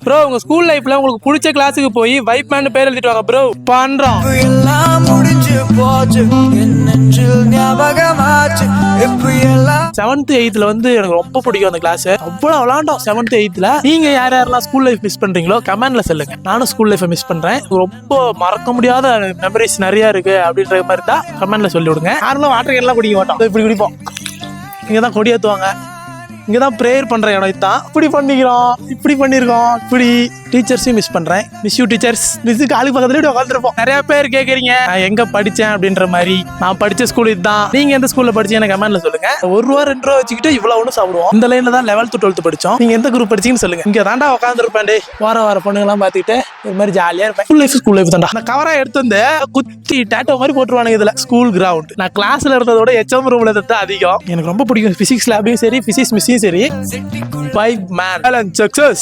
Bro உங்க school லைஃப்ல உங்களுக்கு பிடிச்ச கிளாஸுக்கு போய் வைப் மேன் பேர் எழுதிட்டு வாங்க ப்ரோ. பண்றோம். செவன்த் எயித்துல வந்து எனக்கு ரொம்ப பிடிக்கும் அந்த கிளாஸ். அவ்வளவு விளாண்டோம் செவன்த் எயித்துல. நீங்க யாரெல்லாம் ஸ்கூல் லைஃப் மிஸ் பண்றீங்களோ கமெண்ட்ல சொல்லுங்க. நானும் ஸ்கூல் லைஃப் மிஸ் பண்றேன். ரொம்ப மறக்க முடியாத மெமரிஸ் நிறைய இருக்கு அப்படின்ற மாதிரி தான் கமெண்ட்ல சொல்லி விடுங்க. யாரெல்லாம் வாட்டர் கேன்லாம் குடிக்க மாட்டோம், இப்படி குடிப்போம். இங்கதான் கொடி ஏத்துவாங்க, இங்கதான் ப்ரேயர் பண்ற இடம். இதுதான் இப்படி பண்ணிக்கிறோம், இப்படி பண்ணிருக்கோம். இப்படி டீச்சர்ஸையும் மிஸ் பண்றேன். Miss you teachers. மிஸ் காலுக்கு பக்கத்துல உட்காந்துருப்போம். நிறைய பேர் கேக்குறீங்க நான் எங்க படிச்சேன் அப்படின்ற மாதிரி. நான் படிச்ச ஸ்கூல் இதுதான். நீங்க எந்த ஸ்கூல்ல படிச்சீங்க கமெண்ட்ல சொல்லுங்க. ₹1 ₹2 வச்சுக்கிட்டு இவ்வளவு ஒண்ணு சாப்பிடுவோம். இந்த லைன்ல தான் 11th 12th படிச்சோம். நீங்க எந்த குரூப் படிச்சீங்கன்னு சொல்லுங்க. இங்க தாண்டா உட்காந்துருப்பேன். வார பொண்ணுங்க எல்லாம் பாத்துக்கிட்டு ஒரு மாதிரி ஜாலியா இருப்பேன். ஸ்கூல் லைஃப் தாண்டா. நான் கவரா எடுத்து வந்து குத்தி டேட்டோ மாதிரி போட்டுருவானுங்க இதுல. School ground. நான் கிளாஸ்ல இருந்ததோட HM ரூம்ல இருந்தது அதிகம். எனக்கு ரொம்ப பிடிக்கும். பிசிக்ஸ் லேபையும் சரி, பிசிக்ஸ் மிஸ்ஸையும் சரி. 5 man. Sukses.